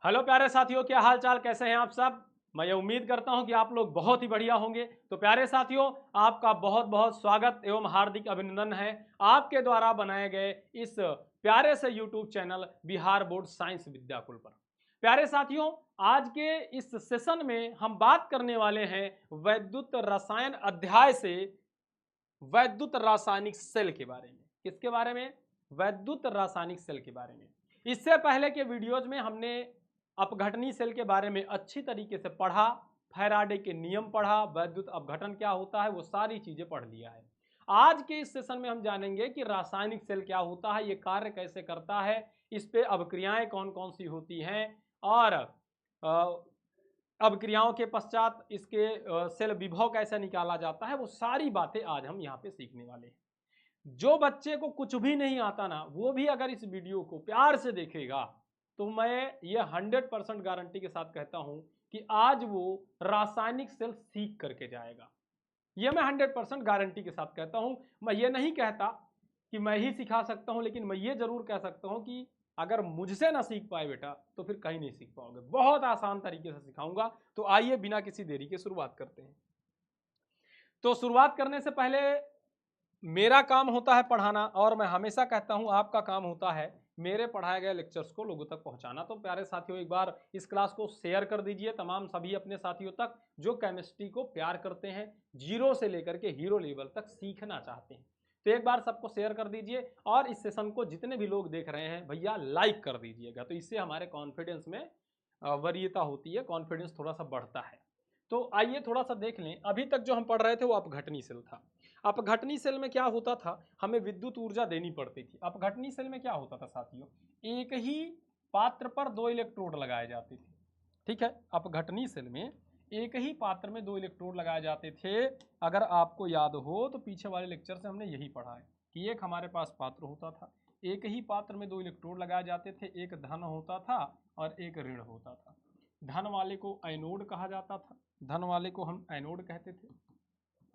Hello प्यारे साथियों, क्या हाल चाल, कैसे हैं आप सब। मैं ये उम्मीद करता हूं कि आप लोग बहुत ही बढ़िया होंगे। तो प्यारे साथियों, आपका बहुत बहुत स्वागत एवं हार्दिक अभिनंदन है आपके द्वारा बनाए गए इस प्यारे से YouTube channel Bihar board science Vidyakul पर। प्यारे साथियों, आज के इस सेशन में हम बात करने वाले हैं वैद्युत रसायन अध्याय से वैद्युत रासायनिक सेल के बारे में। किसके बारे में? वैद्युत रासायनिक सेल के बारे में। इससे पहले के वीडियोज में हमने अपघटनी सेल के बारे में अच्छी तरीके से पढ़ा, फैराडे के नियम पढ़ा, वैद्युत अपघटन क्या होता है, वो सारी चीजें पढ़ लिया है। आज के इस सेशन में हम जानेंगे कि रासायनिक सेल क्या होता है, ये कार्य कैसे करता है, इस पे अभिक्रियाएं कौन कौन सी होती हैं और अभिक्रियाओं के पश्चात इसके सेल विभव कैसे निकाला जाता है, वो सारी बातें आज हम यहाँ पे सीखने वाले हैं। जो बच्चे को कुछ भी नहीं आता ना, वो भी अगर इस वीडियो को प्यार से देखेगा तो मैं ये 100% गारंटी के साथ कहता हूं कि आज वो रासायनिक सेल सीख करके जाएगा। ये मैं 100% गारंटी के साथ कहता हूं। मैं ये नहीं कहता कि मैं ही सिखा सकता हूं, लेकिन मैं ये जरूर कह सकता हूं कि अगर मुझसे ना सीख पाए बेटा तो फिर कहीं नहीं सीख पाओगे। बहुत आसान तरीके से सिखाऊंगा। तो आइए बिना किसी देरी के शुरुआत करते हैं। तो शुरुआत करने से पहले मेरा काम होता है पढ़ाना, और मैं हमेशा कहता हूं आपका काम होता है मेरे पढ़ाए गए लेक्चर्स को लोगों तक पहुंचाना। तो प्यारे साथियों, एक बार इस क्लास को शेयर कर दीजिए तमाम सभी अपने साथियों तक जो केमिस्ट्री को प्यार करते हैं, जीरो से लेकर के हीरो लेवल तक सीखना चाहते हैं। तो एक बार सबको शेयर कर दीजिए, और इस सेशन को जितने भी लोग देख रहे हैं भैया लाइक कर दीजिएगा। तो इससे हमारे कॉन्फिडेंस में वरीयता होती है, कॉन्फिडेंस थोड़ा सा बढ़ता है। तो आइए थोड़ा सा देख लें। अभी तक जो हम पढ़ रहे थे वो अपघटनी सेल था। अपघटनी सेल में क्या होता था, हमें विद्युत ऊर्जा देनी पड़ती थी। अपघटनी सेल में क्या होता था साथियों, एक ही पात्र पर दो इलेक्ट्रोड लगाए जाते थे। ठीक है, अपघटनी सेल में एक ही पात्र में दो इलेक्ट्रोड लगाए जाते थे। अगर आपको याद हो तो पीछे वाले लेक्चर से हमने यही पढ़ा है कि एक हमारे पास पात्र होता था, एक ही पात्र में दो इलेक्ट्रोड लगाए जाते थे, एक धन होता था और एक ऋण होता था। धन वाले को एनोड कहा जाता था, धन वाले को हम एनोड कहते थे,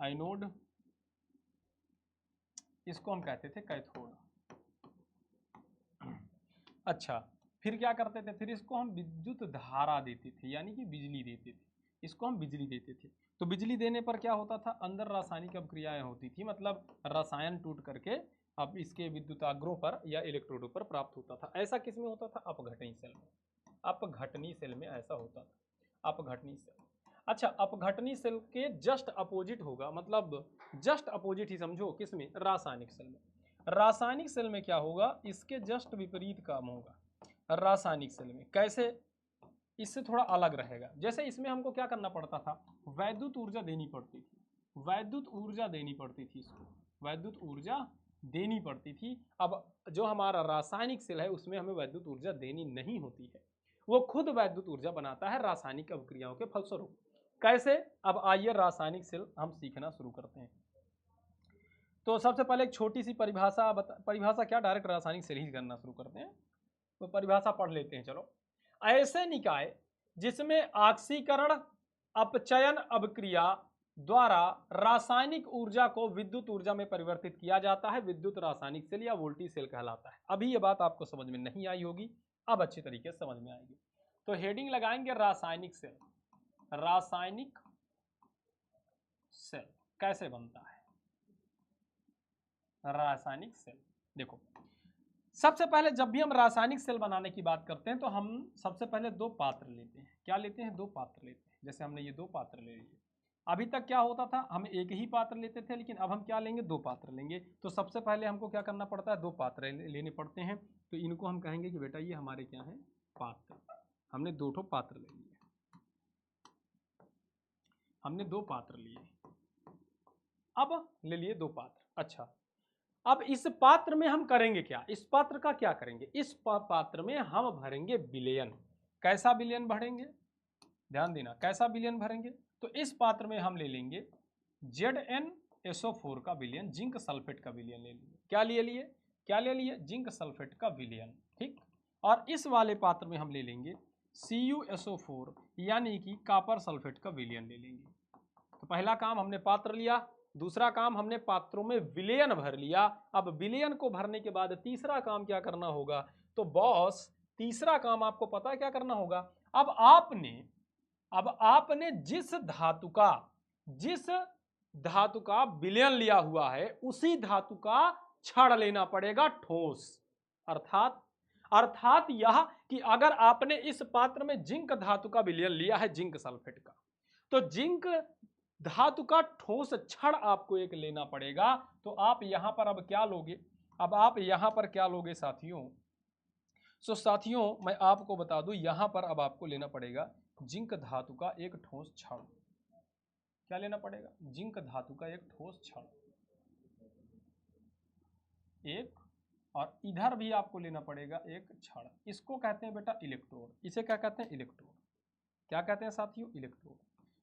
एनोड। इसको हम कहते थे कैथोड। अच्छा, फिर क्या करते थे, फिर इसको हम विद्युत धारा देते थे, यानी कि बिजली देते थे। इसको हम बिजली देते थे। तो बिजली देने पर क्या होता था, अंदर रासायनिक अभिक्रियाएं होती थी, मतलब रसायन टूट करके अब इसके विद्युताग्रों पर या इलेक्ट्रोडों पर प्राप्त होता था। ऐसा किस में होता था? अपघटनी सेल में। अपघटनी सेल में ऐसा होता था, अपघटनी सेल। अच्छा, अपघटनी सेल के जस्ट अपोजिट होगा, मतलब जस्ट अपोजिट ही समझो, किसमें? रासायनिक सेल में। रासायनिक सेल में क्या होगा, इसके जस्ट विपरीत काम होगा रासायनिक सेल में। कैसे? इससे थोड़ा अलग रहेगा। जैसे इसमें हमको क्या करना पड़ता था, वैद्युत ऊर्जा देनी पड़ती थी, वैद्युत ऊर्जा देनी पड़ती थी, इसको वैद्युत ऊर्जा देनी पड़ती थी। अब जो हमारा रासायनिक सेल है उसमें हमें वैद्युत ऊर्जा देनी नहीं होती है, वो खुद वैद्युत ऊर्जा बनाता है रासायनिक अभिक्रियाओं के फलस्वरूप। कैसे? अब आइए रासायनिक सेल हम सीखना शुरू करते हैं। तो सबसे पहले एक छोटी सी परिभाषा क्या, डायरेक्ट रासायनिक सेल ही करना शुरू करते हैं। तो परिभाषा पढ़ लेते हैं चलो। ऐसे निकाय जिसमें ऑक्सीकरण अपचयन अभिक्रिया द्वारा रासायनिक ऊर्जा को विद्युत ऊर्जा में परिवर्तित किया जाता है, विद्युत रासायनिक सेल या वोल्टी सेल कहलाता है। अभी ये बात आपको समझ में नहीं आई होगी, अब अच्छी तरीके से समझ में आएगी। तो हेडिंग लगाएंगे रासायनिक सेल। रासायनिक सेल कैसे बनता है रासायनिक सेल? देखो, सबसे पहले जब भी हम रासायनिक सेल बनाने की बात करते हैं तो हम सबसे पहले दो पात्र लेते हैं। क्या लेते हैं? दो पात्र लेते हैं। जैसे हमने ये दो पात्र ले लिए। अभी तक क्या होता था, हम एक ही पात्र लेते थे, लेकिन अब हम क्या लेंगे? दो पात्र लेंगे। तो सबसे पहले हमको क्या करना पड़ता है? दो पात्र लेने पड़ते हैं। तो इनको हम कहेंगे कि बेटा ये हमारे क्या है? पात्र। हमने दो ठो पात्र ले लिए, हमने दो पात्र लिए, अब ले लिए दो पात्र। अच्छा, अब इस पात्र में हम करेंगे क्या? इस पात्र का क्या करेंगे? इस पात्र में हम भरेंगे विलयन। कैसा विलयन भरेंगे? ध्यान देना, कैसा विलयन भरेंगे? तो इस पात्र में हम ले लेंगे ZnSO4 का विलयन, जिंक सल्फेट का विलयन ले लिए। क्या लिए? क्या ले लिए? जिंक सल्फेट का विलयन। ठीक। और इस वाले पात्र में हम ले लेंगे CuSO4 यानी कि कॉपर सल्फेट का विलयन ले लेंगे। तो पहला काम हमने पात्र लिया, दूसरा काम हमने पात्रों में विलयन भर लिया। अब विलयन को भरने के बाद तीसरा काम क्या करना होगा? तो बॉस तीसरा काम आपको पता है क्या करना होगा। अब आपने जिस धातु का विलयन लिया हुआ है उसी धातु का क्षण लेना पड़ेगा ठोस। अर्थात यह कि अगर आपने इस पात्र में जिंक धातु का विलयन लिया है, जिंक सल्फेट का, तो जिंक धातु का ठोस क्षण आपको एक लेना पड़ेगा। तो आप यहां पर अब क्या लोगे, अब आप यहां पर क्या लोगे साथियों, साथियों मैं आपको बता दूं, यहां पर अब आपको लेना पड़ेगा जिंक धातु का एक ठोस क्षण। क्या लेना पड़ेगा, जिंक धातु का एक ठोस क्षण एक, और इधर भी आपको लेना पड़ेगा एक क्षण। इसको कहते हैं बेटा इलेक्ट्रोड। इसे क्या कहते हैं, इलेक्ट्रोड। क्या कहते हैं साथियों, इलेक्ट्रोड।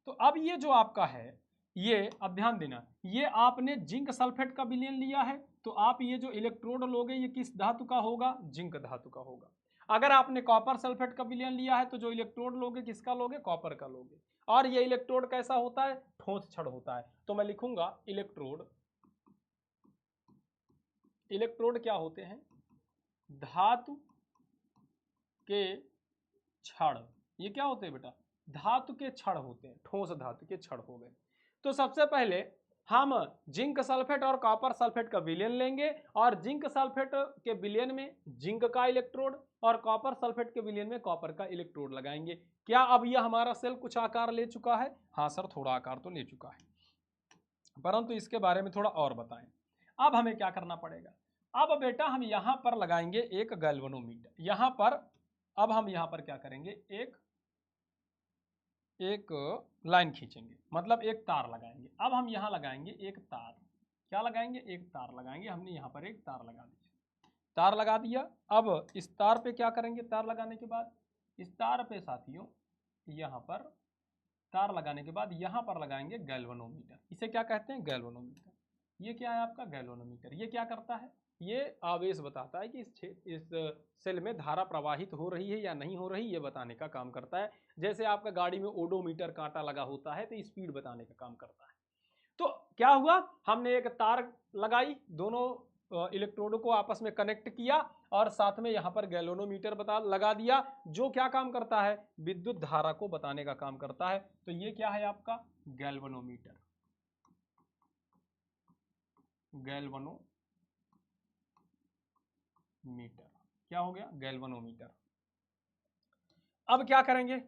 तो अब ये जो आपका है, ये अब ध्यान देना, ये आपने जिंक सल्फेट का विलयन लिया है, तो आप ये जो इलेक्ट्रोड लोगे ये किस धातु का होगा, जिंक धातु का होगा। अगर आपने कॉपर सल्फेट का विलयन लिया है तो जो इलेक्ट्रोड लोगे किसका लोगे, कॉपर का लोगे। और ये इलेक्ट्रोड कैसा होता है, ठोस क्षण होता है। तो मैं लिखूंगा इलेक्ट्रोड। इलेक्ट्रोड क्या होते हैं, धातु के क्षण। ये क्या होते हैं बेटा, धातु के क्षण होते हैं, ठोस धातु के क्षण हो गए। तो सबसे पहले हम जिंक सल्फेट और कॉपर सल्फेट का विलयन लेंगे, और जिंक सल्फेट के विलयन में जिंक का इलेक्ट्रोड और कॉपर सल्फेट के विलयन में कॉपर का इलेक्ट्रोड लगाएंगे। क्या अब यह हमारा सेल कुछ आकार ले चुका है, हाँ सर थोड़ा आकार तो ले चुका है, परंतु इसके बारे में थोड़ा और बताएं। अब हमें क्या करना पड़ेगा, अब बेटा हम यहां पर लगाएंगे एक गैल्वेनोमीटर। यहां पर अब हम यहां पर क्या करेंगे, एक लाइन खींचेंगे, मतलब एक तार लगाएंगे। अब हम यहां लगाएंगे एक तार। क्या लगाएंगे, एक तार लगाएंगे। हमने यहां पर एक तार लगा दिया, तार लगा दिया। अब इस तार पे क्या करेंगे, तार लगाने के बाद इस तार पे साथियों, यहां पर तार लगाने के बाद यहां पर लगाएंगे गैल्वेनोमीटर। इसे क्या कहते हैं, गैल्वेनोमीटर। ये क्या है आपका गैल्वेनोमीटर। ये क्या करता है, ये आवेश बताता है कि इस सेल में धारा प्रवाहित हो रही है या नहीं हो रही, ये बताने का काम करता है। जैसे आपका गाड़ी में ओडोमीटर कांटा लगा होता है तो स्पीड बताने का काम करता है। तो क्या हुआ, हमने एक तार लगाई, दोनों इलेक्ट्रोडों को आपस में कनेक्ट किया, और साथ में यहां पर गैल्वेनोमीटर लगा दिया, जो क्या काम करता है, विद्युत धारा को बताने का काम करता है। तो ये क्या है आपका गैल्वेनोमीटर। गैल्वेनोमीटर क्या हो गया, गैल्वेनोमीटर। अब क्या करेंगे,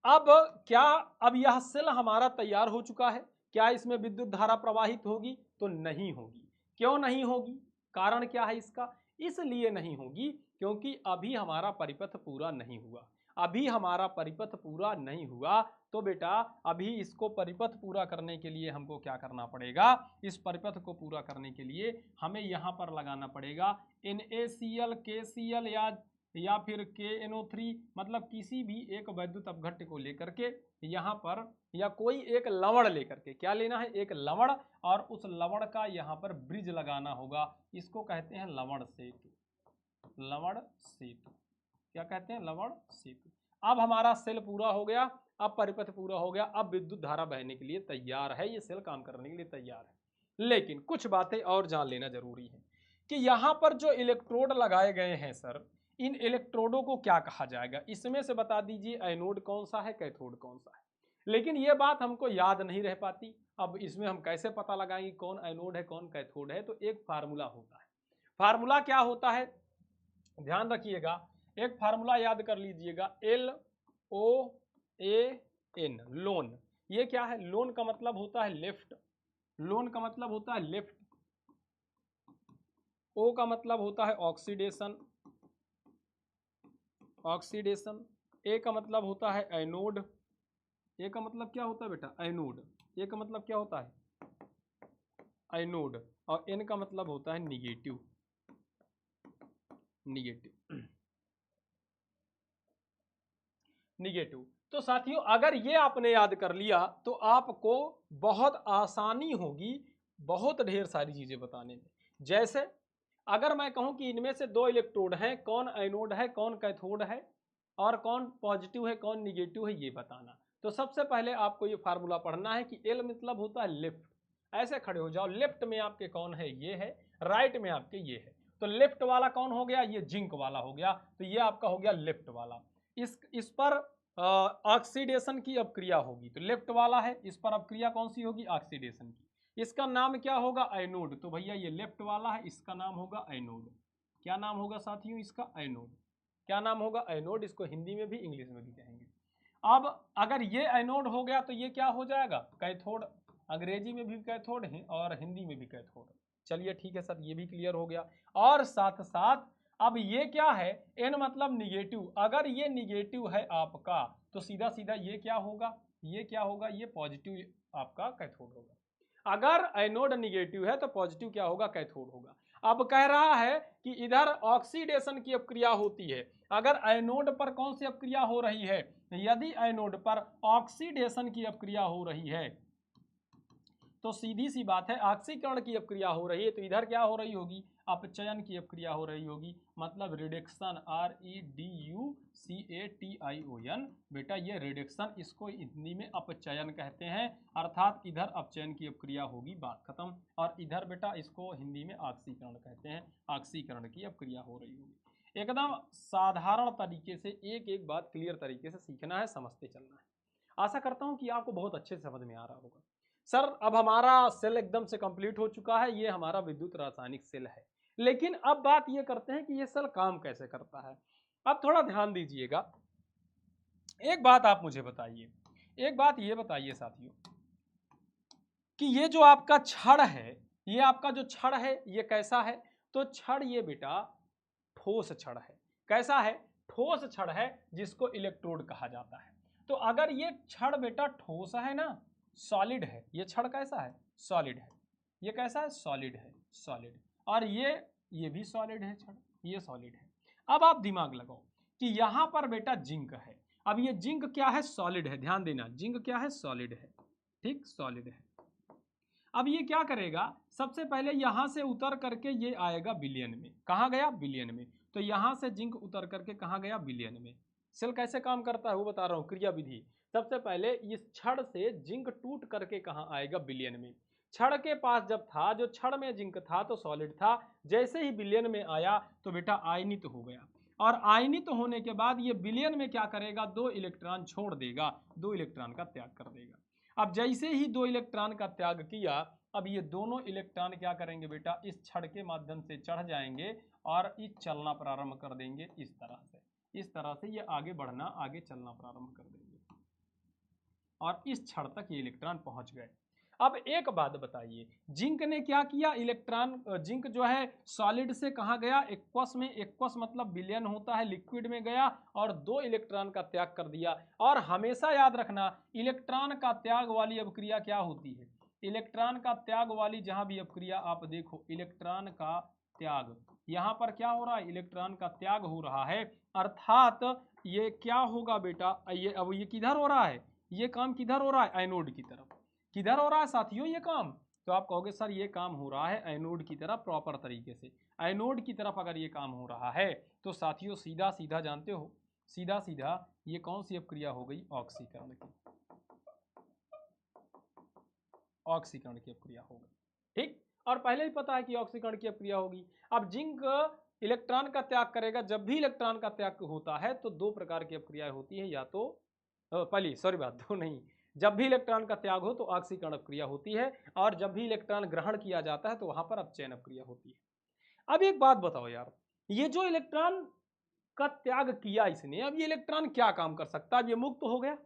अब यह सेल हमारा तैयार हो चुका है। क्या इसमें विद्युत धारा प्रवाहित होगी, तो नहीं होगी। क्यों नहीं होगी, कारण क्या है इसका, इसलिए नहीं होगी क्योंकि अभी हमारा परिपथ पूरा नहीं हुआ। अभी हमारा परिपथ पूरा नहीं हुआ, तो बेटा अभी इसको परिपथ पूरा करने के लिए हमको क्या करना पड़ेगा, इस परिपथ को पूरा करने के लिए हमें यहां पर लगाना पड़ेगा NaCl KCl या फिर KNO3, मतलब किसी भी एक वैद्युत अपघट्य को लेकर के यहाँ पर, या कोई एक लवण लेकर के, क्या लेना है, एक लवण, और उस लवण का यहाँ पर ब्रिज लगाना होगा। इसको कहते हैं लवण सेतु। लवण सेतु क्या कहते हैं, लवण सेतु। अब हमारा सेल पूरा हो गया, अब परिपथ पूरा हो गया, अब विद्युत धारा बहने के लिए तैयार है, ये सेल काम करने के लिए तैयार है। लेकिन कुछ बातें और जान लेना जरूरी है कि यहाँ पर जो इलेक्ट्रोड लगाए गए हैं सर, इन इलेक्ट्रोडों को क्या कहा जाएगा, इसमें से बता दीजिए एनोड कौन सा है, कैथोड कौन सा है। लेकिन ये बात हमको याद नहीं रह पाती। अब इसमें हम कैसे पता लगाएंगे कौन एनोड है कौन कैथोड है, तो एक फार्मूला होता है। फार्मूला क्या होता है, ध्यान रखिएगा, एक फार्मूला याद कर लीजिएगा, LOAN, लोन। ये क्या है, लोन का मतलब होता है लेफ्ट, लोन का मतलब होता है लेफ्ट, O का मतलब होता है ऑक्सीडेशन, ऑक्सीडेशन, ए का मतलब होता है एनोड, ए का मतलब क्या होता है बेटा, एनोड, ए का मतलब क्या होता है, एनोड, और एन का मतलब होता है निगेटिव, निगेटिव, निगेटिव। तो साथियों अगर ये आपने याद कर लिया तो आपको बहुत आसानी होगी बहुत ढेर सारी चीजें बताने में। जैसे अगर मैं कहूं कि इनमें से दो इलेक्ट्रोड हैं, कौन एनोड है कौन कैथोड है, और कौन पॉजिटिव है कौन निगेटिव है, ये बताना। तो सबसे पहले आपको ये फार्मूला पढ़ना है कि एल मतलब होता है लेफ्ट। ऐसे खड़े हो जाओ, लेफ्ट में आपके कौन है, ये है, राइट में आपके ये है। तो लेफ्ट वाला कौन हो गया, ये जिंक वाला हो गया, तो ये आपका हो गया लेफ्ट वाला। इस पर ऑक्सीडेशन की अपक्रिया होगी, तो लेफ्ट वाला है, इस पर अपक्रिया कौन सी होगी, ऑक्सीडेशन की। इसका नाम क्या होगा, एनोड। तो भैया ये लेफ्ट वाला है, इसका नाम होगा एनोड। क्या नाम होगा साथियों इसका, एनोड। क्या नाम होगा, एनोड। इसको हिंदी में भी इंग्लिश में भी कहेंगे। अब अगर ये एनोड हो गया तो ये क्या हो जाएगा, कैथोड। अंग्रेजी में भी कैथोड है और हिंदी में भी कैथोड। चलिए ठीक है सर, ये भी क्लियर हो गया। और साथ साथ अब ये क्या है, एन मतलब निगेटिव। अगर ये निगेटिव है आपका तो सीधा सीधा ये क्या होगा, ये क्या होगा, ये पॉजिटिव आपका कैथोड होगा। अगर एनोड निगेटिव है तो पॉजिटिव क्या होगा, कैथोड होगा। अब कह रहा है कि इधर ऑक्सीडेशन की अपक्रिया होती है। अगर एनोड पर कौन सी अपक्रिया हो रही है, यदि एनोड पर ऑक्सीडेशन की अपक्रिया हो रही है तो सीधी सी बात है ऑक्सीकरण की अपक्रिया हो रही है, तो इधर क्या हो रही होगी, अपचयन की अपक्रिया हो रही होगी, मतलब रिडक्शन, REDUCATION। बेटा ये रिडक्शन, इसको हिंदी में अपचयन कहते हैं, अर्थात इधर अपचयन की अपक्रिया होगी, बात खत्म। और इधर बेटा इसको हिंदी में ऑक्सीकरण कहते हैं, ऑक्सीकरण की अपक्रिया हो रही होगी। एकदम साधारण तरीके से एक एक बात क्लियर तरीके से सीखना है, समझते चलना है। आशा करता हूं कि आपको बहुत अच्छे से समझ में आ रहा होगा। सर अब हमारा सेल एकदम से कंप्लीट हो चुका है, ये हमारा विद्युत रासायनिक सेल है। लेकिन अब बात ये करते हैं कि ये सेल काम कैसे करता है। अब थोड़ा ध्यान दीजिएगा, एक बात आप मुझे बताइए, एक बात ये बताइए साथियों कि ये जो आपका छड़ है, ये आपका जो छड़ है ये कैसा है, तो छड़ ये बेटा ठोस छड़ है। कैसा है, ठोस छड़ है, जिसको इलेक्ट्रोड कहा जाता है। तो अगर ये छड़ बेटा ठोस है ना, सॉलिड है, ये छड़ कैसा है, सॉलिड है। ये कैसा है, सॉलिड है, सॉलिड। और ये भी सॉलिड है छड़, ये सॉलिड है। अब आप दिमाग लगाओ कि यहां पर बेटा जिंक है। अब ये जिंक क्या है, सॉलिड है, ध्यान देना, जिंक क्या है, सॉलिड है, ठीक, सॉलिड है। अब ये क्या करेगा, सबसे पहले यहां से उतर करके ये आएगा विलयन में। कहां गया, विलयन में। तो यहां से जिंक उतर करके कहां गया, विलयन में। सेल कैसे काम करता है वो बता रहा हूं, क्रिया विधि। सबसे पहले इस छड़ से जिंक टूट करके कहां आएगा, विलयन में। छड़ के पास जब था, जो छड़ में जिंक था तो सॉलिड था, जैसे ही विलयन में आया तो बेटा आयनित हो गया। और आयनित होने के बाद ये विलयन में क्या करेगा, 2 इलेक्ट्रॉन छोड़ देगा, 2 इलेक्ट्रॉन का त्याग कर देगा। अब जैसे ही 2 इलेक्ट्रॉन का त्याग किया, अब ये दोनों इलेक्ट्रॉन क्या करेंगे बेटा, इस छड़ के माध्यम से चढ़ जाएंगे और इस चलना प्रारंभ कर देंगे, इस तरह से। इस तरह से ये आगे बढ़ना, आगे चलना प्रारंभ कर देंगे और इस छड़ तक ये इलेक्ट्रॉन पहुंच गए। अब एक बात बताइए, जिंक ने क्या किया, इलेक्ट्रॉन, जिंक जो है सॉलिड से कहां गया, एक्वस में। एक्वस मतलब विलयन होता है, लिक्विड में गया और 2 इलेक्ट्रॉन का त्याग कर दिया। और हमेशा याद रखना, इलेक्ट्रॉन का त्याग वाली अपक्रिया क्या होती है, इलेक्ट्रॉन का त्याग वाली जहां भी अपक्रिया आप देखो, इलेक्ट्रॉन का त्याग, यहां पर क्या हो रहा है, इलेक्ट्रॉन का त्याग हो रहा है। अर्थात ये क्या होगा बेटा, ये अब ये किधर हो रहा है, ये काम किधर हो रहा है, एनोड की तरफ। किधर हो रहा है साथियों ये काम, तो आप कहोगे सर ये काम हो रहा है एनोड की तरफ, प्रॉपर तरीके से एनोड की तरफ अगर ये काम हो रहा है तो साथियों सीधा सीधा जानते हो, सीधा सीधा ये कौन सी अपक्रिया हो गई, ऑक्सीकरण की, ऑक्सीकरण की अपक्रिया हो गई, ठीक। और पहले ही पता है कि ऑक्सीकरण की अपक्रिया होगी। अब जिंक इलेक्ट्रॉन का त्याग करेगा, जब भी इलेक्ट्रॉन का त्याग होता है तो 2 प्रकार की अपक्रियाएं होती है, या तो पहली सॉरी बात 2 नहीं, जब भी इलेक्ट्रॉन का त्याग हो तो ऑक्सीकरण अपक्रिया होती है, और जब भी इलेक्ट्रॉन ग्रहण किया जाता है तो वहां पर अपचयन अपक्रिया होती है। अब एक बात बताओ यार, ये जो इलेक्ट्रॉन का त्याग किया इसने, अब ये इलेक्ट्रॉन क्या काम कर सकता है, अब ये मुक्त हो गया।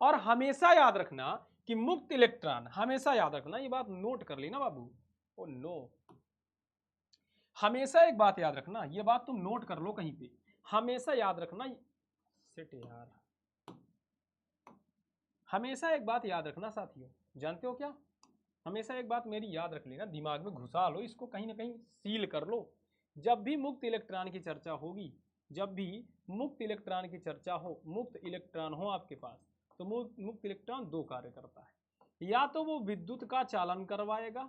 और हमेशा याद रखना कि मुक्त इलेक्ट्रॉन, हमेशा याद रखना, ये बात नोट कर लेना बाबू, ओ नो, हमेशा एक बात याद रखना, ये बात तुम नोट कर लो कहीं पे, हमेशा याद रखना, सेट यार, हमेशा एक बात याद रखना साथियों, जानते हो क्या, हमेशा एक बात मेरी याद रख लेना, दिमाग में घुसा लो इसको, कहीं ना कहीं सील कर लो। जब भी मुक्त इलेक्ट्रॉन की चर्चा होगी, जब भी मुक्त इलेक्ट्रॉन की चर्चा हो, मुक्त इलेक्ट्रॉन हो आपके पास, तो मुक्त इलेक्ट्रॉन 2 कार्य करता है, या तो वो विद्युत का चालन करवाएगा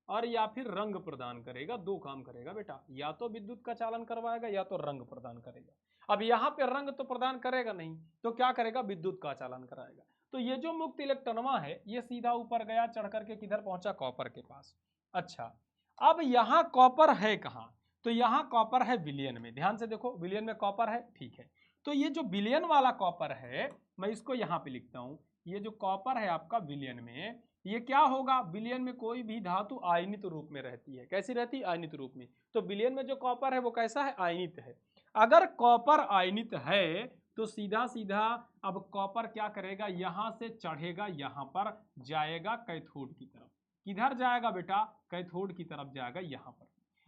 और या फिर रंग प्रदान करेगा। 2 काम करेगा बेटा, या तो विद्युत का चालन करवाएगा या तो रंग प्रदान करेगा। अब यहाँ पे रंग तो प्रदान करेगा नहीं, तो क्या करेगा, विद्युत का चालन कराएगा। तो ये जो मुक्त इलेक्ट्रॉनवा है ये सीधा ऊपर गया, चढ़ करके किधर पहुंचा, कॉपर के पास। अच्छा, अब यहाँ कॉपर है कहाँ, तो यहाँ कॉपर है विलियन में, ध्यान से देखो विलियन में कॉपर है, ठीक है। तो ये जो विलियन वाला कॉपर है मैं इसको यहाँ पे लिखता हूँ, ये जो कॉपर है आपका विलियन में, ये क्या होगा, विलियन में कोई भी धातु आयनित रूप में रहती है। कैसी रहती है, आयनित रूप में। तो विलियन में जो कॉपर है वो कैसा है, आयनित है। अगर कॉपर आयनित है तो सीधा सीधा अब कॉपर क्या करेगा, यहां से चढ़ेगा, यहां पर जाएगा कैथोड की तरफ। किधर जाएगा बेटा, कैथोड की तरफ जाएगा यहां पर,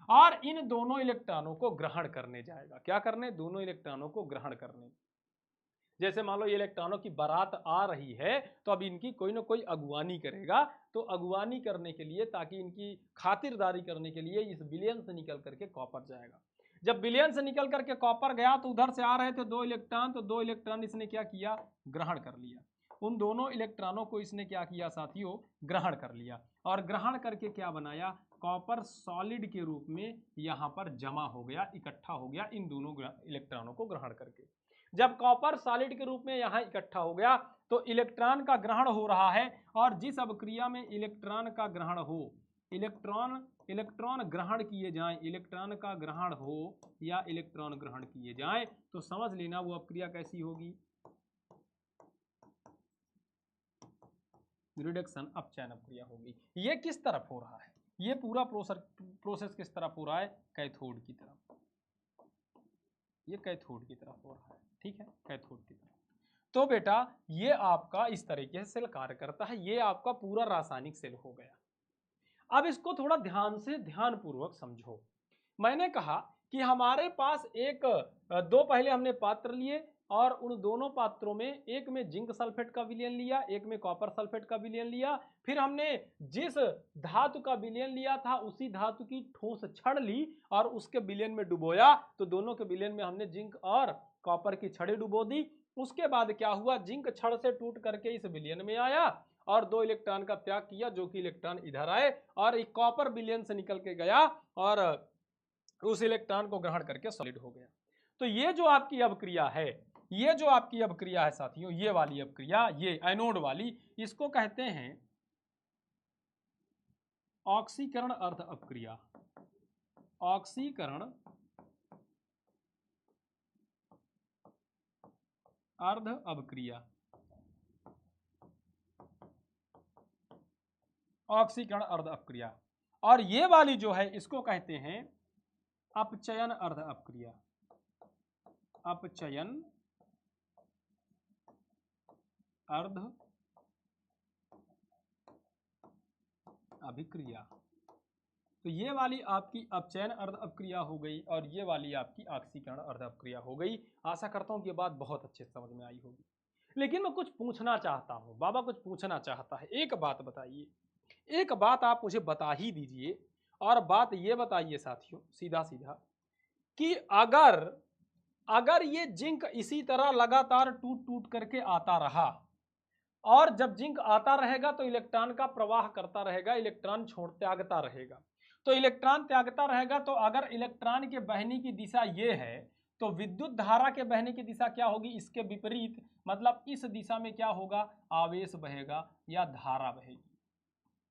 और इन दोनों इलेक्ट्रॉनों को ग्रहण करने जाएगा। क्या करने, दोनों इलेक्ट्रॉनों को ग्रहण करने। जैसे मान लो ये इलेक्ट्रॉनों की बारात आ रही है तो अब इनकी कोई ना कोई अगुवानी करेगा, तो अगुवानी करने के लिए, ताकि इनकी खातिरदारी करने के लिए इस विलियन से निकल करके कॉपर जाएगा। जब विलियन से निकल करके कॉपर गया तो उधर से आ रहे थे दो इलेक्ट्रॉन, तो दो इलेक्ट्रॉन इसने क्या किया, ग्रहण कर लिया। उन दोनों इलेक्ट्रॉनों को इसने क्या किया साथियों, ग्रहण कर लिया, और ग्रहण करके क्या बनाया, कॉपर सॉलिड के रूप में यहाँ पर जमा हो गया, इकट्ठा हो गया इन दोनों इलेक्ट्रॉनों को ग्रहण करके। जब कॉपर सॉलिड के रूप में यहाँ इकट्ठा हो गया तो इलेक्ट्रॉन का ग्रहण हो रहा है, और जिस अभिक्रिया में इलेक्ट्रॉन का ग्रहण हो, इलेक्ट्रॉन ग्रहण किए जाएं, इलेक्ट्रॉन का ग्रहण हो या इलेक्ट्रॉन ग्रहण किए जाएं, तो समझ लेना वो अभिक्रिया कैसी होगी, रिडक्शन अपचयन अभिक्रिया होगी। ये किस तरफ हो रहा है, ये पूरा प्रोसेस किस तरफ हो रहा है, कैथोड की तरफ, ये कैथोड की तरफ हो रहा है, ठीक है, कैथोड की तरफ। तो बेटा ये आपका इस तरीके से सेल कार्य करता है, ये आपका पूरा रासायनिक सेल हो गया। अब इसको थोड़ा ध्यान से ध्यानपूर्वक समझो। मैंने कहा कि हमारे पास दो पहले हमने पात्र लिए, और उन दोनों पात्रों में एक में जिंक सल्फेट का विलयन लिया, एक में कॉपर सल्फेट का विलयन लिया। फिर हमने जिस धातु का विलयन लिया था उसी धातु की ठोस छड़ ली और उसके विलयन में डुबोया, तो दोनों के विलयन में हमने जिंक और कॉपर की छड़ें डुबो दी। उसके बाद क्या हुआ, जिंक छड़ से टूट करके इस विलयन में आया और दो इलेक्ट्रॉन का त्याग किया, जो कि इलेक्ट्रॉन इधर आए, और एक कॉपर विलयन से निकल के गया और उस इलेक्ट्रॉन को ग्रहण करके सॉलिड हो गया। तो ये जो आपकी अभिक्रिया है, ये जो आपकी अभिक्रिया है साथियों, ये वाली अभिक्रिया, ये एनोड वाली, इसको कहते हैं ऑक्सीकरण अर्ध अभिक्रिया। ऑक्सीकरण अर्ध अभिक्रिया, ऑक्सीकरण अर्ध अभिक्रिया। और ये वाली जो है इसको कहते हैं अपचयन अर्ध अभिक्रिया। अपचयन अर्ध अभिक्रिया। तो ये वाली आपकी अपचयन अर्ध अभिक्रिया हो गई और ये वाली आपकी ऑक्सीकरण अर्ध अभिक्रिया हो गई। आशा करता हूं कि ये बात बहुत अच्छे से समझ में आई होगी। लेकिन मैं कुछ पूछना चाहता हूं, बाबा कुछ पूछना चाहता है। एक बात बताइए, एक बात आप मुझे बता ही दीजिए, और बात ये बताइए साथियों सीधा सीधा कि अगर ये जिंक इसी तरह लगातार टूट टूट करके आता रहा, और जब जिंक आता रहेगा तो इलेक्ट्रॉन का प्रवाह करता रहेगा, इलेक्ट्रॉन त्यागता रहेगा। तो इलेक्ट्रॉन त्यागता रहेगा, तो अगर इलेक्ट्रॉन के बहने की दिशा ये है तो विद्युत धारा के बहने की दिशा क्या होगी, इसके विपरीत, मतलब इस दिशा में क्या होगा, आवेश बहेगा या धारा बहेगी,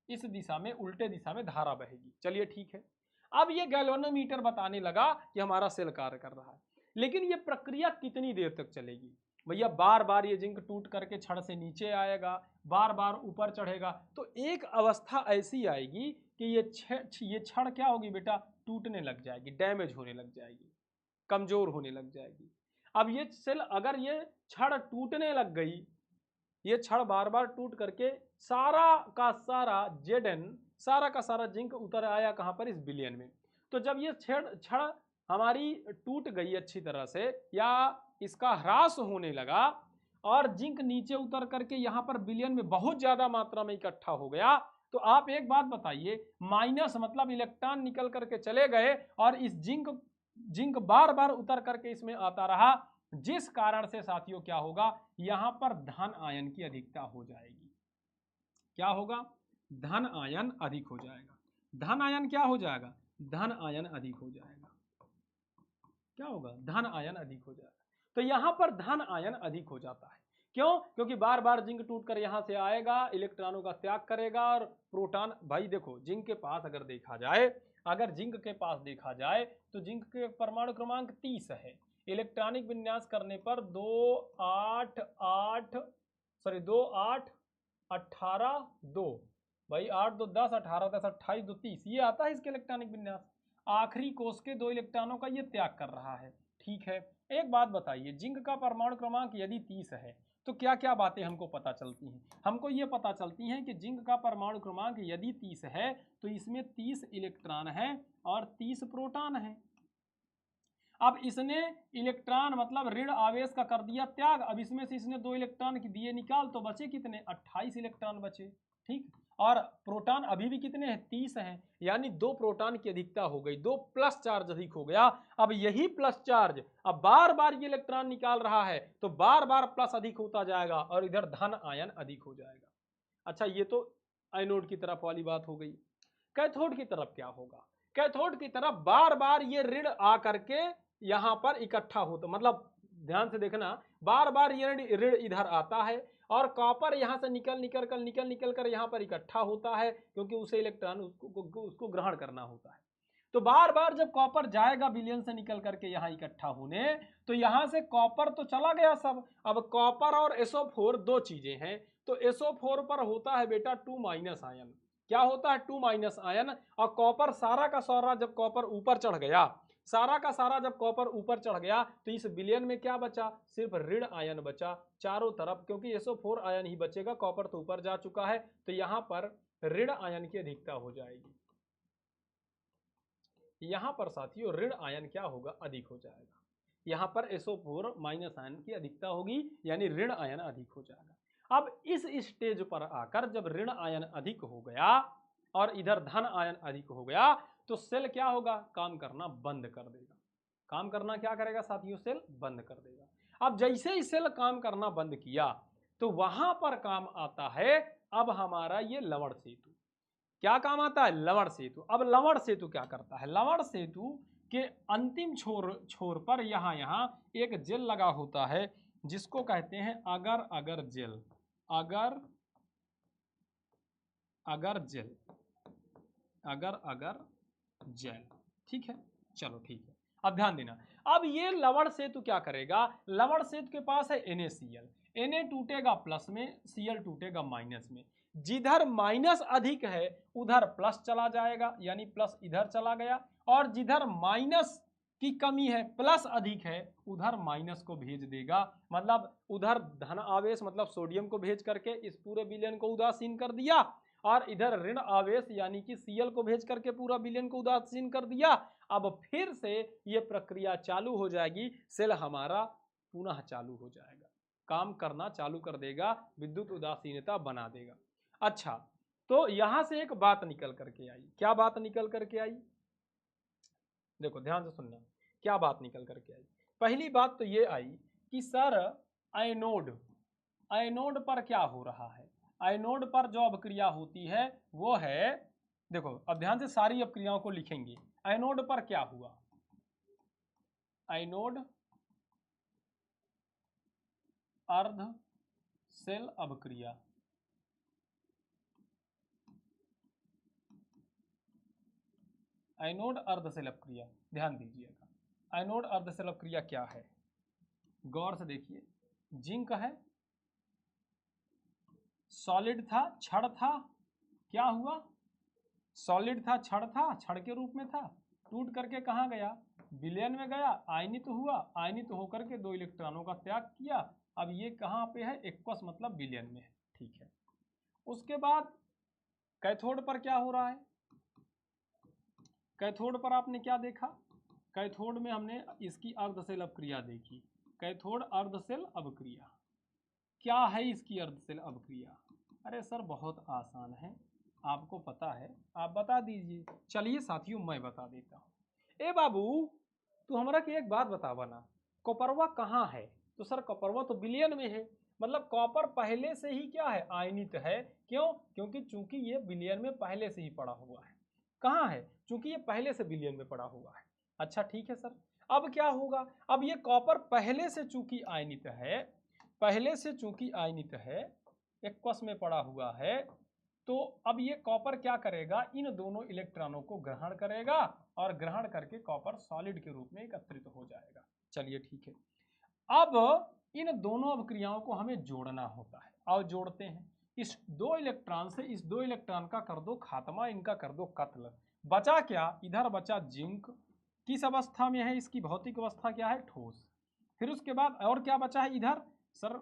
इस दिशा में, उल्टे दिशा में धारा बहेगी। चलिए ठीक है। अब ये गैल्वेनोमीटर बताने लगा कि हमारा सेल कार्य कर रहा है, लेकिन ये प्रक्रिया कितनी देर तक चलेगी भैया, बार बार ये जिंक टूट करके छड़ से नीचे आएगा, बार बार ऊपर चढ़ेगा, तो एक अवस्था ऐसी आएगी कि ये छड़ क्या होगी बेटा, टूटने लग जाएगी, डैमेज होने लग जाएगी, कमजोर होने लग जाएगी। अब ये सेल, अगर ये छड़ टूटने लग गई, ये छड़ बार बार टूट करके सारा का सारा Zn, सारा का सारा जिंक उतर आया कहां पर, इस विलयन में। तो जब ये छड़ हमारी टूट गई अच्छी तरह से, या इसका ह्रास होने लगा और जिंक नीचे उतर करके यहां पर विलयन में बहुत ज्यादा मात्रा में इकट्ठा हो गया, तो आप एक बात बताइए, माइनस मतलब इलेक्ट्रॉन निकल करके चले गए और इस जिंक बार बार उतर करके इसमें आता रहा, जिस कारण से साथियों क्या होगा, यहां पर धन आयन की अधिकता हो जाएगी। क्या होगा, धन आयन अधिक हो जाएगा। धन आयन क्या हो जाएगा, धन आयन अधिक हो जाएगा। क्या होगा, धन आयन अधिक हो जाएगा। तो यहां पर धन आयन अधिक हो जाता है, क्यों, क्योंकि बार बार जिंक टूटकर यहां से आएगा, इलेक्ट्रॉनों का त्याग करेगा और प्रोटॉन, भाई देखो जिंक के पास अगर देखा जाए, अगर जिंक के पास देखा जाए तो जिंक के परमाणु क्रमांक 30 है। इलेक्ट्रॉनिक विन्यास करने पर 2 8 18 2 भाई 8 2 10 18 10 28 2 30 ये आता है इसके इलेक्ट्रॉनिक विन्यास। आखिरी कोष के 2 इलेक्ट्रॉनों का ये त्याग कर रहा है। ठीक है, एक बात बताइए, जिंक का परमाणु क्रमांक यदि 30 है तो क्या क्या बातें हमको पता चलती हैं? हमको ये पता चलती हैं कि जिंक का परमाणु क्रमांक यदि 30 है तो इसमें 30 इलेक्ट्रॉन है और 30 प्रोटॉन है। अब इसने इलेक्ट्रॉन मतलब ऋण आवेश का कर दिया त्याग। अब इसमें से इसने 2 इलेक्ट्रॉन की दिए निकाल तो बचे कितने? 28 इलेक्ट्रॉन बचे। ठीक, और प्रोटॉन अभी भी कितने हैं? 30 हैं, यानी 2 प्रोटॉन की अधिकता हो गई, 2 प्लस चार्ज अधिक हो गया। अब यही प्लस चार्ज अब बार बार ये इलेक्ट्रॉन निकाल रहा है तो बार बार प्लस अधिक होता जाएगा और इधर धन आयन अधिक हो जाएगा। अच्छा, ये तो एनोड की तरफ वाली बात हो गई। कैथोड की तरफ क्या होगा? कैथोड की तरफ बार बार ये ऋण आकर के यहां पर इकट्ठा होता, मतलब ध्यान से देखना, बार बार ये ऋण इधर आता है और कॉपर यहां से निकल कर यहां पर इकट्ठा होता है क्योंकि उसे इलेक्ट्रॉन उसको ग्रहण करना होता है। तो बार बार जब कॉपर जाएगा विलयन से निकल करके यहाँ इकट्ठा होने तो यहां से कॉपर तो चला गया सब। अब कॉपर और SO4 दो चीजें हैं, तो SO4 पर होता है बेटा 2 माइनस आयन। क्या होता है? 2 माइनस आयन। और कॉपर सारा का सारा जब कॉपर ऊपर चढ़ गया, सारा का सारा जब कॉपर ऊपर चढ़ गया तो इस विलयन में क्या बचा? सिर्फ ऋण आयन बचा चारों तरफ, क्योंकि SO4 आयन ही बचेगा, कॉपर तो ऊपर जा चुका है। तो यहां पर ऋण आयन की अधिकता हो जाएगी। यहां पर साथियों ऋण आयन क्या होगा? अधिक हो जाएगा। यहां पर SO4 माइनस आयन की अधिकता होगी, यानी ऋण आयन अधिक हो जाएगा। अब इस स्टेज पर आकर जब ऋण आयन अधिक हो गया और इधर धन आयन अधिक हो गया तो सेल क्या होगा? काम करना बंद कर देगा। काम करना क्या करेगा साथियों? सेल बंद कर देगा। अब जैसे ही सेल काम करना बंद किया तो वहां पर काम आता है अब हमारा ये लवण सेतु। क्या काम आता है? लवण सेतु। अब लवण सेतु क्या करता है? लवण सेतु के अंतिम छोर पर यहां एक जेल लगा होता है जिसको कहते हैं अगर अगर जेल। अगर अगर जेल, अगर अगर जेल। ठीक है, चलो ठीक है। अब ध्यान देना, अब ये लवण सेतु क्या करेगा? लवण सेतु के पास है NaCl, Na टूटेगा प्लस में, Cl टूटेगा माइनस में। जिधर माइनस अधिक है उधर प्लस चला जाएगा, यानी प्लस इधर चला गया, और जिधर माइनस की कमी है, प्लस अधिक है, उधर माइनस को भेज देगा। मतलब उधर धन आवेश मतलब सोडियम को भेज करके इस पूरे विलयन को उदासीन कर दिया, और इधर ऋण आवेश यानी कि Cl को भेज करके पूरा विलयन को उदासीन कर दिया। अब फिर से ये प्रक्रिया चालू हो जाएगी, सेल हमारा पुनः चालू हो जाएगा, काम करना चालू कर देगा, विद्युत उदासीनता बना देगा। अच्छा, तो यहां से एक बात निकल करके आई। क्या बात निकल करके आई? देखो ध्यान से सुनना, क्या बात निकल करके आई। पहली बात तो ये आई कि सर एनोड पर क्या हो रहा है? एनोड पर जो अपक्रिया होती है वो है, देखो अब ध्यान से सारी अपक्रियाओं को लिखेंगे। एनोड पर क्या हुआ? एनोड अर्ध सेल अपक्रिया। एनोड अर्ध सेल अपक्रिया, ध्यान दीजिएगा। एनोड अर्ध सेल अपक्रिया क्या है? गौर से देखिए, जिंक है, सॉलिड था, छड़ था, क्या हुआ? सॉलिड था, छड़ था, छड़ के रूप में था, टूट करके कहाँ गया? विलयन में गया, आयनित हुआ, आयनित होकर के 2 इलेक्ट्रॉनों का त्याग किया। अब ये कहाँ पे है? एक्वस मतलब विलयन में है। ठीक है, उसके बाद कैथोड पर क्या हो रहा है? कैथोड पर आपने क्या देखा? कैथोड में हमने इसकी अर्धसेल अपक्रिया देखी। कैथोड अर्धसेल अपक्रिया क्या है? इसकी अर्धसेल अपक्रिया, अरे सर बहुत आसान है, आपको पता है, आप बता दीजिए। चलिए साथियों मैं बता देता हूँ। ए बाबू तू हमरा के एक बात बतावा ना, कॉपरवा कहाँ है? तो सर कॉपरवा तो विलयन में है, मतलब कॉपर पहले से ही क्या है? आयनित है। क्यों? क्योंकि चूंकि ये विलयन में पहले से ही पड़ा हुआ है। कहाँ है? चूंकि ये पहले से विलयन में पड़ा हुआ है। अच्छा ठीक है सर, अब क्या होगा? अब ये कॉपर पहले से चूंकि आयनित है, पहले से चूंकि आयनित है, एक्वस में पड़ा हुआ है, तो अब ये कॉपर क्या करेगा, इन दोनों इलेक्ट्रॉनों को ग्रहण करेगा और ग्रहण करके कॉपर सॉलिड के रूप में एकत्रित हो जाएगा। चलिए ठीक है, अब इन दोनों अभिक्रियाओं को हमें जोड़ना होता है और जोड़ते हैं। इस दो इलेक्ट्रॉन से इस दो इलेक्ट्रॉन का कर दो खात्मा, इनका कर दो कत्ल। बचा क्या, इधर बचा जिंक, किस अवस्था में है, इसकी भौतिक अवस्था क्या है, ठोस। फिर उसके बाद और क्या बचा है इधर सर,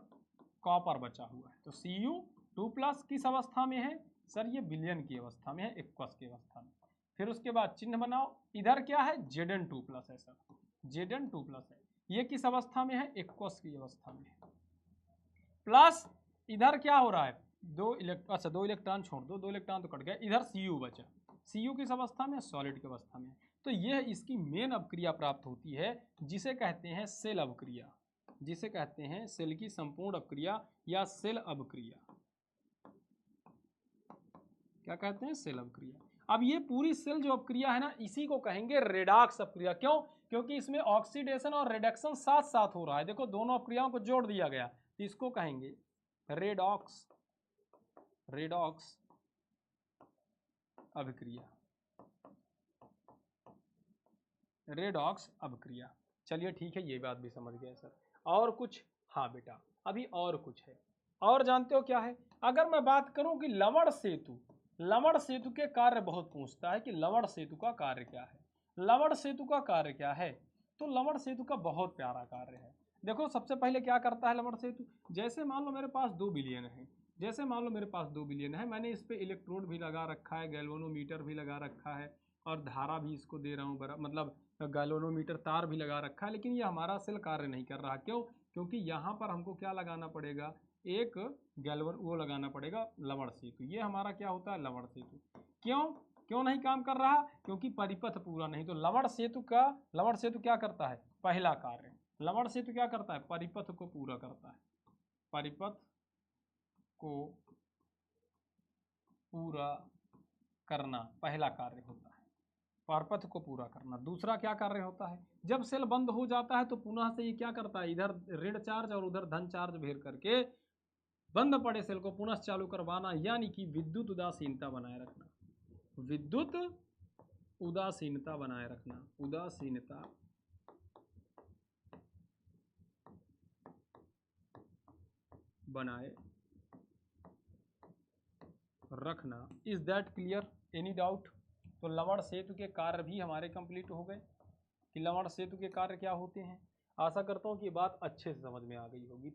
कॉपर बचा हुआ है, तो Cu2+ किस अवस्था में है सर, ये विलयन की अवस्था में है, एक्वस की अवस्था में। फिर उसके बाद चिन्ह बनाओ, इधर क्या है Zn2+ है सर, Zn2+ है, ये किस अवस्था में है, एक्वस की अवस्था में है। प्लस इधर क्या हो रहा है, दो इलेक्ट्रॉन छोड़ दो, दो इलेक्ट्रॉन तो कट गए, इधर Cu बचा, Cu किस अवस्था में, सॉलिड की अवस्था में। तो यह इसकी मेन अभिक्रिया प्राप्त होती है, जिसे कहते हैं सेल अभिक्रिया, जिसे कहते हैं सेल की संपूर्ण अभिक्रिया या सेल अभिक्रिया। क्या कहते हैं, सेल अभिक्रिया। अब ये पूरी सेल जो अभिक्रिया है ना, इसी को कहेंगे रेडॉक्स अभिक्रिया। क्यों, क्योंकि इसमें ऑक्सीडेशन और रिडक्शन साथ साथ हो रहा है। देखो दोनों अभिक्रियाओं को जोड़ दिया गया, तो इसको कहेंगे रेडॉक्स, रेडॉक्स अभिक्रिया, रेडॉक्स अभिक्रिया। चलिए ठीक है, ये बात भी समझ गए सर। और कुछ, हाँ बेटा अभी और कुछ है, और जानते हो क्या है, अगर मैं बात करूं कि लवण सेतु, लवण सेतु के कार्य बहुत पूछता है कि लवण सेतु का कार्य क्या है, लवण सेतु का कार्य क्या है। तो लवण सेतु का बहुत प्यारा कार्य है। देखो सबसे पहले क्या करता है लवण सेतु, जैसे मान लो मेरे पास 2 विलयन है, जैसे मान लो मेरे पास 2 विलयन है, मैंने इस पे इलेक्ट्रोड भी लगा रखा है, गैल्वेनोमीटर भी लगा रखा है, और धारा भी इसको दे रहा हूँ, मतलब गैल्वेनोमीटर तार भी लगा रखा है, लेकिन ये हमारा सेल कार्य नहीं कर रहा। क्यों, क्योंकि यहाँ पर हमको क्या लगाना पड़ेगा, एक गैल्वन वो लगाना पड़ेगा लवण सेतु। ये हमारा क्या होता है, लवण सेतु। क्यों क्यों नहीं काम कर रहा, क्योंकि परिपथ पूरा नहीं। तो लवण सेतु क्या करता है, पहला कार्य लवण सेतु क्या करता है, परिपथ को पूरा करता है, परिपथ को पूरा करना पहला कार्य होता है, परिपथ को पूरा करना। दूसरा क्या कार्य होता है, जब सेल बंद हो जाता है तो पुनः से ये क्या करता है, इधर ऋण चार्ज और उधर धन चार्ज भेज करके बंद पड़े सेल को पुनः चालू करवाना, यानी कि विद्युत उदासीनता बनाए रखना, विद्युत उदासीनता बनाए रखना, उदासीनता बनाए रखना। Is that clear, any doubt. तो लवण सेतु के कार्य भी हमारे कंप्लीट हो गए कि लवण सेतु के कार्य क्या होते हैं। आशा करता हूँ कि बात अच्छे से समझ में आ गई होगी।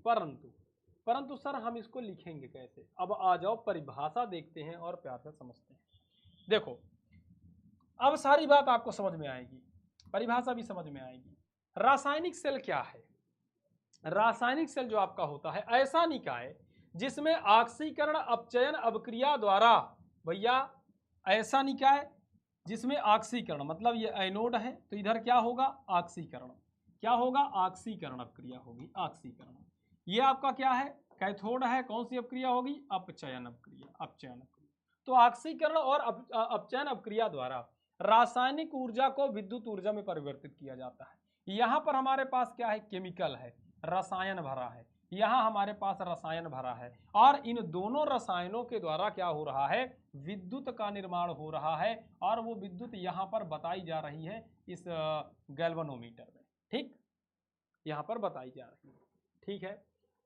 परंतु सर हम इसको लिखेंगे कैसे, अब आ जाओ परिभाषा देखते हैं और प्यार से समझते हैं। देखो अब सारी बात आपको समझ में आएगी, परिभाषा भी समझ में आएगी। रासायनिक सेल क्या है, रासायनिक सेल जो आपका होता है ऐसा निकाय जिसमें ऑक्सीकरण अपचयन अभिक्रिया द्वारा, भैया ऐसा निकाय जिसमें ऑक्सीकरण, मतलब ये एनोड है तो इधर क्या होगा, ऑक्सीकरण, क्या होगा, ऑक्सीकरण अभिक्रिया होगी, ऑक्सीकरण। ये आपका क्या है, कैथोड है, कौन सी अभिक्रिया होगी, अपचयन अभिक्रिया, अपचयन अभिक्रिया। तो ऑक्सीकरण और अपचयन अभिक्रिया द्वारा रासायनिक ऊर्जा को विद्युत ऊर्जा में परिवर्तित किया जाता है। यहाँ पर हमारे पास क्या है, केमिकल है, रसायन भरा है, यहाँ हमारे पास रसायन भरा है, और इन दोनों रसायनों के द्वारा क्या हो रहा है, विद्युत का निर्माण हो रहा है, और वो विद्युत यहाँ पर बताई जा रही है इस गैल्वेनोमीटर में, ठीक, यहाँ पर बताई जा रही है, ठीक है।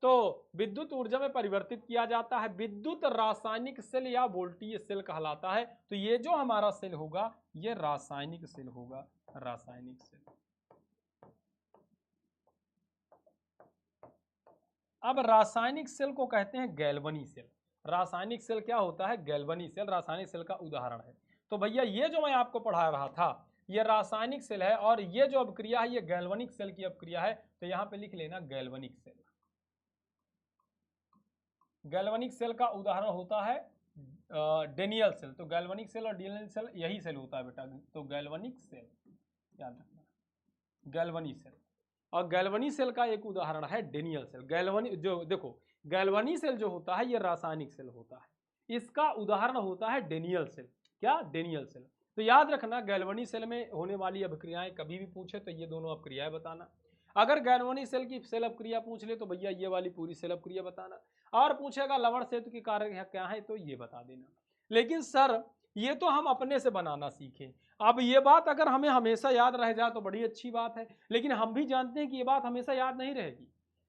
तो विद्युत ऊर्जा में परिवर्तित किया जाता है, विद्युत रासायनिक सेल या वोल्टीय सेल कहलाता है। तो ये जो हमारा सेल होगा ये रासायनिक सेल होगा, रासायनिक सेल। अब रासायनिक सेल को कहते हैं गैल्वनी सेल। रासायनिक सेल क्या होता है, गैल्वनी सेल रासायनिक सेल का उदाहरण है। तो भैया ये जो मैं आपको पढ़ा रहा था ये रासायनिक सेल है, और ये जो अभिक्रिया है ये गैल्वनिक सेल की अभिक्रिया है। तो यहां पे लिख लेना गैल्वनिक सेल। गैल्वनिक सेल का उदाहरण होता है डेनियल सेल। तो गैल्वनिक सेल और डेनियल सेल यही सेल होता है बेटा। तो गैल्वनिक सेल याद रखना, गैल्वनी सेल। और गैल्वनी सेल का एक उदाहरण है डेनियल सेल। गैल्वनी जो देखो गैल्वनी सेल जो होता है ये रासायनिक सेल होता है, इसका उदाहरण होता है डेनियल सेल। क्या, डेनियल सेल। तो याद रखना गैल्वनी सेल में होने वाली अभिक्रियाएं कभी भी पूछे तो ये दोनों अभिक्रियाएं बताना। अगर गैल्वनी सेल की सेल अभिक्रिया पूछ ले तो भैया ये वाली पूरी सेल अभिक्रिया बताना, और पूछेगा लवण सेतु के कार्य क्या है तो ये बता देना। लेकिन सर ये तो हम अपने से बनाना सीखें। अब ये बात अगर हमें हमेशा याद रह जाए तो बड़ी अच्छी बात है, लेकिन हम भी जानते हैं कि ये बात हमेशा याद नहीं रहेगी,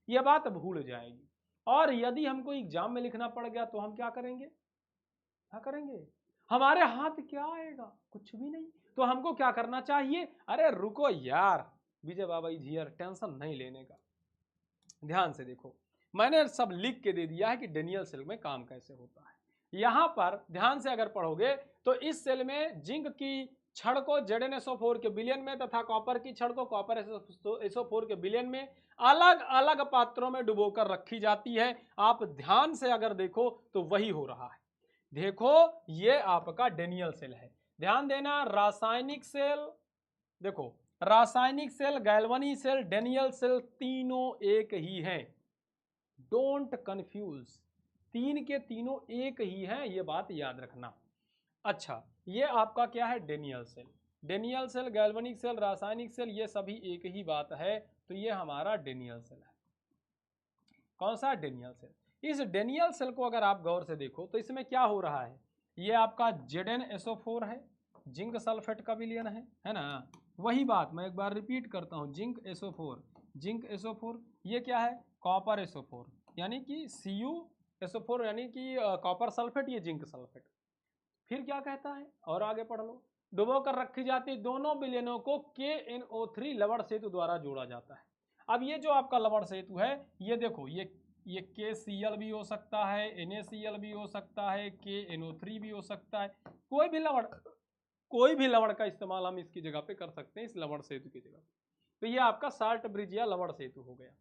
ये बात भूल जाएगी। और यदि हमको एग्जाम में लिखना पड़ गया तो हम क्या करेंगे? क्या करेंगे? हमारे हाथ क्या आएगा? कुछ भी नहीं। तो हमको क्या करना चाहिए? अरे रुको यार विजय बाबा इज हियर, टेंशन नहीं लेने का। ध्यान से देखो, मैंने सब लिख के दे दिया है कि डेनियल सेल में काम कैसे होता है। यहां पर ध्यान से अगर पढ़ोगे तो इस सेल में जिंक की छड़ को ZnSO4 के विलयन में तथा कॉपर की छड़ को कॉपर SO4 के विलयन में अलग अलग पात्रों में डुबोकर रखी जाती है। आप ध्यान से अगर देखो तो वही हो रहा है। देखो ये आपका डेनियल सेल है। ध्यान देना, रासायनिक सेल, देखो रासायनिक सेल, गैल्वनी सेल, डेनियल सेल तीनों एक ही हैं। डोंट कंफ्यूज, तीन के तीनों एक ही हैं, ये बात याद रखना। अच्छा, ये आपका क्या है? Daniell cell. Daniell cell, galvanic cell, रासायनिक सेल ये सभी एक ही बात है, तो ये हमारा डेनियल सेल है। कौन सा? Daniell cell. इस डेनियल सेल को अगर आप गौर से देखो तो इसमें क्या हो रहा है? ये आपका ZnSO4 है, जिंक सल्फेट का विलयन है ना। वही बात मैं एक बार रिपीट करता हूं, जिंक SO4, जिंक SO4, ये क्या है? कॉपर SO4, यानी कि CuSO4 यानी कि कॉपर सल्फेट, ये जिंक सल्फेट। फिर क्या कहता है? और आगे पढ़ लो, डुबो कर रखी जाती दोनों विलयनों को KNO3 लवण सेतु द्वारा जोड़ा जाता है। अब ये जो आपका लवण सेतु है, ये देखो ये KCl भी हो सकता है, NaCl भी हो सकता है, KNO3 भी हो सकता है, कोई भी लवण का इस्तेमाल हम इसकी जगह पे कर सकते हैं, इस लवण सेतु की जगह। तो ये आपका साल्ट ब्रिज या लवण सेतु हो गया।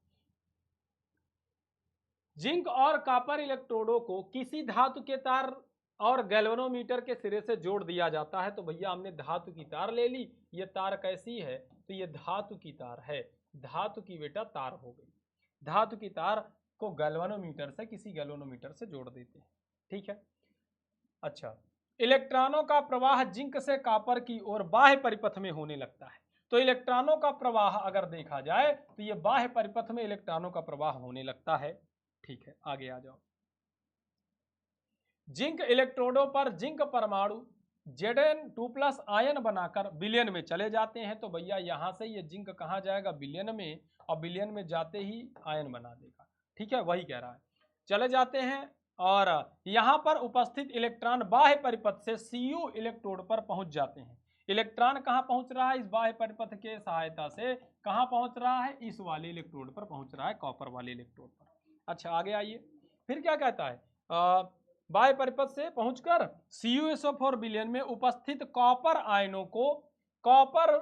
जिंक और कॉपर इलेक्ट्रोडों को किसी धातु के तार और गैल्वेनोमीटर के सिरे से जोड़ दिया जाता है। तो भैया हमने धातु की तार ले ली, ये तार कैसी है? तो ये धातु की तार है, धातु की बेटा तार हो गई। धातु की तार को गैल्वेनोमीटर से, किसी गैल्वेनोमीटर से जोड़ देते हैं, ठीक है। अच्छा, इलेक्ट्रॉनों का प्रवाह जिंक से कॉपर की ओर बाह्य परिपथ में होने लगता है। तो इलेक्ट्रॉनों का प्रवाह अगर देखा जाए तो ये बाह्य परिपथ में इलेक्ट्रॉनों का प्रवाह होने लगता है, ठीक है। आगे आ जाओ। जिंक इलेक्ट्रोडों पर जिंक परमाणु Zn2+ आयन बनाकर विलयन में चले जाते हैं। तो भैया यहां से ये जिंक कहां जाएगा? विलयन में, और विलयन में जाते ही आयन बना देगा, ठीक है, वही कह रहा है। चले जाते हैं और यहां पर उपस्थित इलेक्ट्रॉन बाह्य परिपथ से Cu इलेक्ट्रोड पर पहुंच जाते हैं। इलेक्ट्रॉन कहां पहुंच रहा है? इस बाह्य परिपथ के सहायता से कहां पहुंच रहा है? इस वाले इलेक्ट्रोड पर पहुंच रहा है, कॉपर वाले इलेक्ट्रोड पर। अच्छा, आगे आइए, फिर क्या कहता है? बाह्य परिपथ से पहुंचकर CuSO4 विलयन में उपस्थित कॉपर आयनों को कॉपर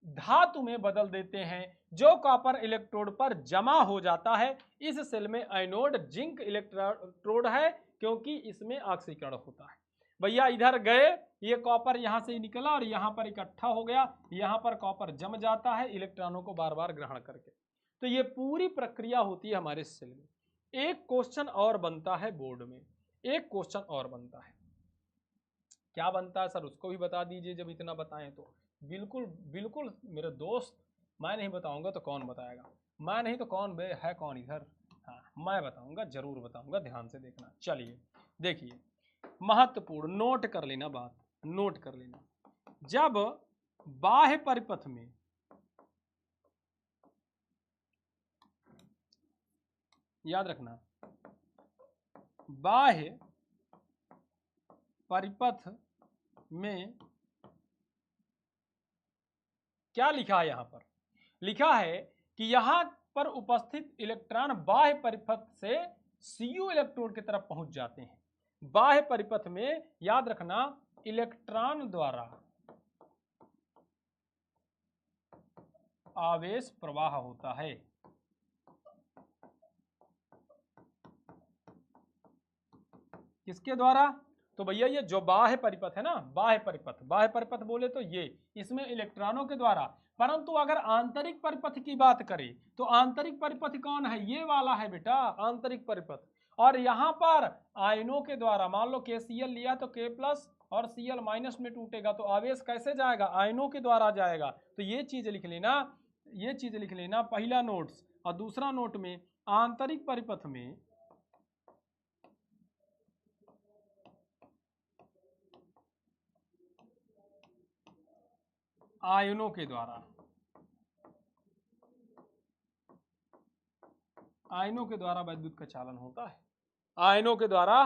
धातु में बदल देते हैं, जो कॉपर इलेक्ट्रोड पर जमा हो जाता है। इस सेल में एनोड जिंक इलेक्ट्रोड है, क्योंकि इसमें ऑक्सीकरण होता है। भैया इधर गए, ये कॉपर यहां से निकला और यहां पर इकट्ठा हो गया, यहां पर कॉपर जम जाता है इलेक्ट्रॉनों को बार बार ग्रहण करके। तो ये पूरी प्रक्रिया होती है हमारे सेल में। एक क्वेश्चन और बनता है बोर्ड में, एक क्वेश्चन और बनता है, क्या बनता है सर? उसको भी बता दीजिए, जब इतना बताएं तो। बिल्कुल बिल्कुल मेरे दोस्त, मैं नहीं बताऊंगा तो कौन बताएगा? मैं नहीं तो कौन बे है कौन इधर? हाँ, मैं बताऊंगा, जरूर बताऊंगा, ध्यान से देखना। चलिए देखिए, महत्वपूर्ण, नोट कर लेना बात, नोट कर लेना। जब बाह्य परिपथ में याद रखना, बाह्य परिपथ में क्या लिखा है? यहां पर लिखा है कि यहां पर उपस्थित इलेक्ट्रॉन बाह्य परिपथ से Cu इलेक्ट्रोड की तरफ पहुंच जाते हैं। बाह्य परिपथ में याद रखना, इलेक्ट्रॉन द्वारा आवेश प्रवाह होता है। किसके द्वारा? तो भैया ये जो बाह्य परिपथ है ना, बाह्य परिपथ, बाह्य परिपथ बोले तो ये, इसमें इलेक्ट्रॉनों के द्वारा। परंतु अगर आंतरिक परिपथ की बात करें तो आंतरिक परिपथ कौन है? ये वाला है बेटा, आंतरिक परिपथ। और यहां पर आयनों के द्वारा, मान लो KCl लिया तो K+ और Cl- में टूटेगा, तो आवेश कैसे जाएगा? आयनों के द्वारा जाएगा। तो ये चीज लिख लेना, ये चीज लिख लेना, पहला नोट्स। और दूसरा नोट में, आंतरिक परिपथ में आयनों के द्वारा, आयनों के द्वारा वैद्युत का चालन होता है। आयनों के द्वारा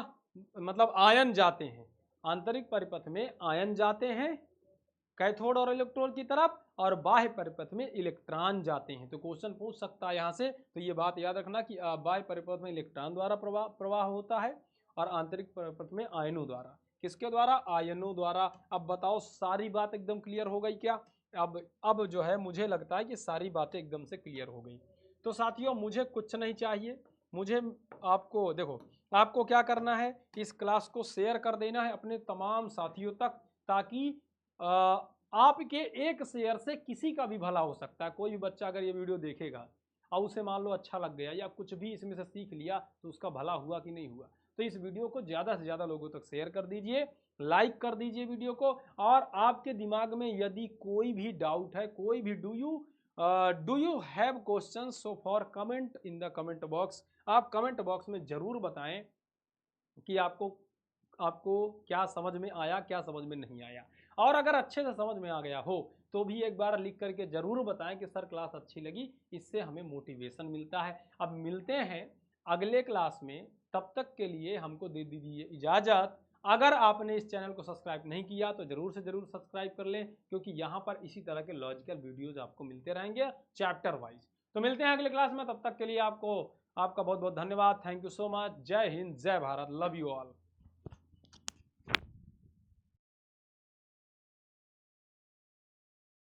मतलब आयन जाते हैं, आंतरिक परिपथ में आयन जाते हैं कैथोड और इलेक्ट्रोड की तरफ, और बाह्य परिपथ में इलेक्ट्रॉन जाते हैं। तो क्वेश्चन पूछ सकता है यहाँ से, तो ये बात याद रखना कि बाह्य परिपथ में इलेक्ट्रॉन द्वारा प्रवाह होता है और आंतरिक परिपथ में आयनों द्वारा। किसके द्वारा? आयनों द्वारा। अब बताओ सारी बात एकदम क्लियर हो गई क्या? अब जो है मुझे लगता है कि सारी बातें एकदम से क्लियर हो गई। तो साथियों मुझे कुछ नहीं चाहिए, मुझे आपको देखो आपको क्या करना है, इस क्लास को शेयर कर देना है अपने तमाम साथियों तक, ताकि आपके एक शेयर से किसी का भी भला हो सकता है। कोई भी बच्चा अगर ये वीडियो देखेगा और उसे मान लो अच्छा लग गया या कुछ भी इसमें से सीख लिया, तो उसका भला हुआ कि नहीं हुआ। तो इस वीडियो को ज़्यादा से ज़्यादा लोगों तक शेयर कर दीजिए, लाइक कर दीजिए वीडियो को। और आपके दिमाग में यदि कोई भी डाउट है, कोई भी do you have question, so for comment in the comment box. आप कमेंट बॉक्स में ज़रूर बताएं कि आपको क्या समझ में आया, क्या समझ में नहीं आया। और अगर अच्छे से समझ में आ गया हो तो भी एक बार लिख करके जरूर बताएं कि सर क्लास अच्छी लगी, इससे हमें मोटिवेशन मिलता है। अब मिलते हैं अगले क्लास में, तब तक के लिए हमको दे दीजिए इजाज़त। अगर आपने इस चैनल को सब्सक्राइब नहीं किया तो जरूर से जरूर सब्सक्राइब कर लें, क्योंकि यहाँ पर इसी तरह के लॉजिकल वीडियोज आपको मिलते रहेंगे चैप्टर वाइज। तो मिलते हैं अगले क्लास में, तब तक के लिए आपका बहुत बहुत धन्यवाद। Thank you so much. जय हिंद, जय भारत, लव यू ऑल।